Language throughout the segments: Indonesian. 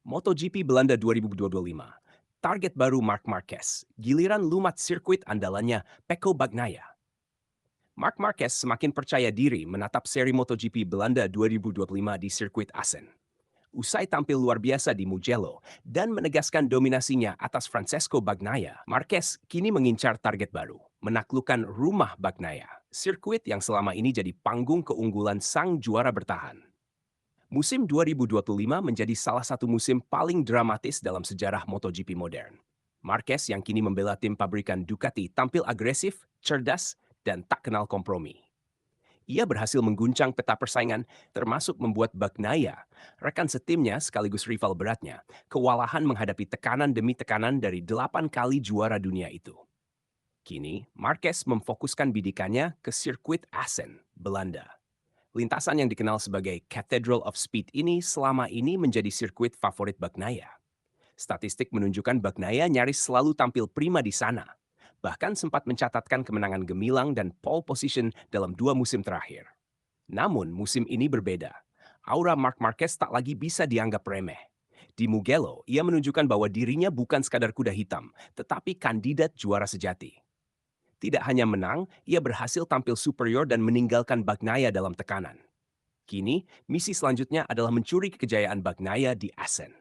MotoGP Belanda 2025. Target baru Marc Marquez. Giliran lumat sirkuit andalannya Pecco Bagnaia. Marc Marquez semakin percaya diri menatap seri MotoGP Belanda 2025 di sirkuit Assen. Usai tampil luar biasa di Mugello dan menegaskan dominasinya atas Francesco Bagnaia, Marquez kini mengincar target baru, menaklukkan rumah Bagnaia, sirkuit yang selama ini jadi panggung keunggulan sang juara bertahan. Musim 2025 menjadi salah satu musim paling dramatis dalam sejarah MotoGP modern. Marquez yang kini membela tim pabrikan Ducati tampil agresif, cerdas, dan tak kenal kompromi. Ia berhasil mengguncang peta persaingan, termasuk membuat Bagnaia, rekan setimnya sekaligus rival beratnya, kewalahan menghadapi tekanan demi tekanan dari 8 kali juara dunia itu. Kini, Marquez memfokuskan bidikannya ke sirkuit Assen, Belanda. Lintasan yang dikenal sebagai Cathedral of Speed ini selama ini menjadi sirkuit favorit Bagnaia. Statistik menunjukkan Bagnaia nyaris selalu tampil prima di sana, bahkan sempat mencatatkan kemenangan gemilang dan pole position dalam 2 musim terakhir. Namun musim ini berbeda. Aura Marc Marquez tak lagi bisa dianggap remeh. Di Mugello, ia menunjukkan bahwa dirinya bukan sekadar kuda hitam, tetapi kandidat juara sejati. Tidak hanya menang, ia berhasil tampil superior dan meninggalkan Bagnaia dalam tekanan. Kini, misi selanjutnya adalah mencuri kejayaan Bagnaia di Assen.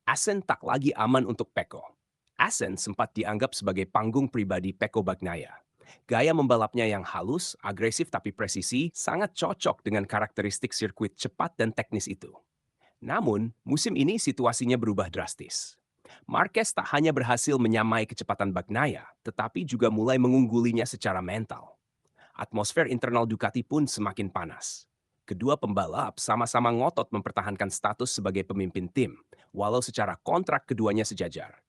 Assen tak lagi aman untuk Pecco. Assen sempat dianggap sebagai panggung pribadi Pecco Bagnaia. Gaya membalapnya yang halus, agresif tapi presisi sangat cocok dengan karakteristik sirkuit cepat dan teknis itu. Namun, musim ini situasinya berubah drastis. Marquez tak hanya berhasil menyamai kecepatan Bagnaia, tetapi juga mulai mengunggulinya secara mental. Atmosfer internal Ducati pun semakin panas. Kedua pembalap sama-sama ngotot mempertahankan status sebagai pemimpin tim, walau secara kontrak keduanya sejajar.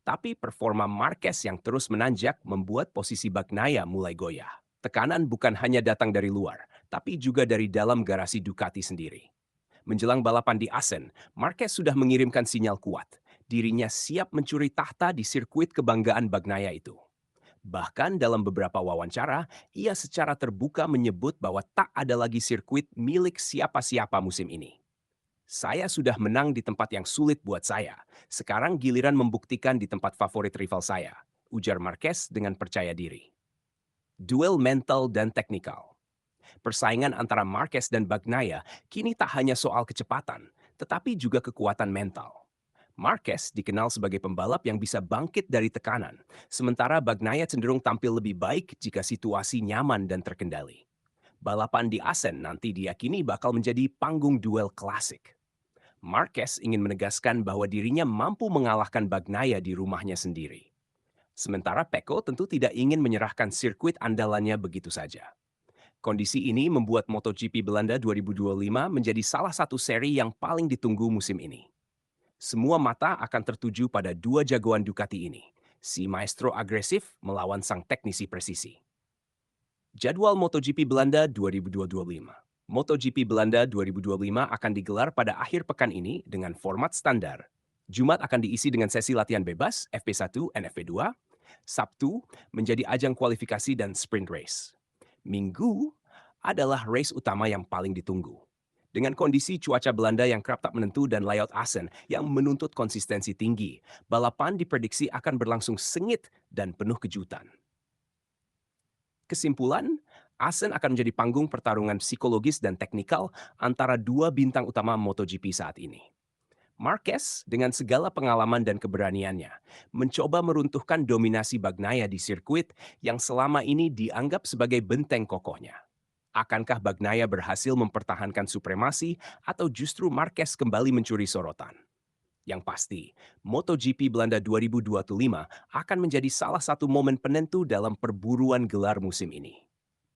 Tapi performa Marquez yang terus menanjak membuat posisi Bagnaia mulai goyah. Tekanan bukan hanya datang dari luar, tapi juga dari dalam garasi Ducati sendiri. Menjelang balapan di Assen, Marquez sudah mengirimkan sinyal kuat. Dirinya siap mencuri tahta di sirkuit kebanggaan Bagnaia itu. Bahkan dalam beberapa wawancara, ia secara terbuka menyebut bahwa tak ada lagi sirkuit milik siapa-siapa musim ini. Saya sudah menang di tempat yang sulit buat saya. Sekarang giliran membuktikan di tempat favorit rival saya, ujar Marquez dengan percaya diri. Duel mental dan teknikal. Persaingan antara Marquez dan Bagnaia kini tak hanya soal kecepatan, tetapi juga kekuatan mental. Marquez dikenal sebagai pembalap yang bisa bangkit dari tekanan, sementara Bagnaia cenderung tampil lebih baik jika situasi nyaman dan terkendali. Balapan di Assen nanti diyakini bakal menjadi panggung duel klasik. Marquez ingin menegaskan bahwa dirinya mampu mengalahkan Bagnaia di rumahnya sendiri. Sementara Pecco tentu tidak ingin menyerahkan sirkuit andalannya begitu saja. Kondisi ini membuat MotoGP Belanda 2025 menjadi salah satu seri yang paling ditunggu musim ini. Semua mata akan tertuju pada dua jagoan Ducati ini, si maestro agresif melawan sang teknisi presisi. Jadwal MotoGP Belanda 2025. MotoGP Belanda 2025 akan digelar pada akhir pekan ini dengan format standar. Jumat akan diisi dengan sesi latihan bebas FP1 dan FP2. Sabtu menjadi ajang kualifikasi dan sprint race. Minggu adalah race utama yang paling ditunggu. Dengan kondisi cuaca Belanda yang kerap tak menentu dan layout Assen yang menuntut konsistensi tinggi, balapan diprediksi akan berlangsung sengit dan penuh kejutan. Kesimpulan, Assen akan menjadi panggung pertarungan psikologis dan teknikal antara dua bintang utama MotoGP saat ini. Marquez dengan segala pengalaman dan keberaniannya mencoba meruntuhkan dominasi Bagnaia di sirkuit yang selama ini dianggap sebagai benteng kokohnya. Akankah Bagnaia berhasil mempertahankan supremasi atau justru Marquez kembali mencuri sorotan? Yang pasti, MotoGP Belanda 2025 akan menjadi salah satu momen penentu dalam perburuan gelar musim ini.